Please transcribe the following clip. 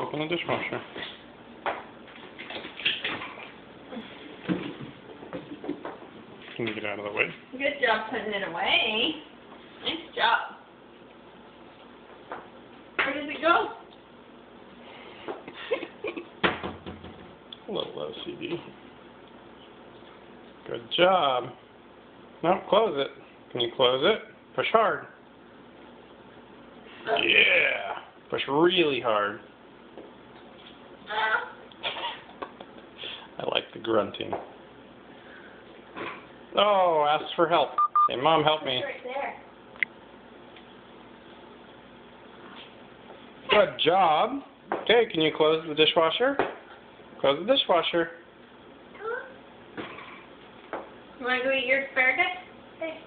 open the dishwasher. Can you get out of the way? Good job putting it away. Nice job. Where does it go? A little OCD. Good job. No, close it. Can you close it? Push hard. Yeah. Push really hard. I like the grunting. Oh, ask for help. Hey, Mom, help me. Right there. Good job. Okay, can you close the dishwasher? Close the dishwasher. You want to go eat your asparagus? Hey.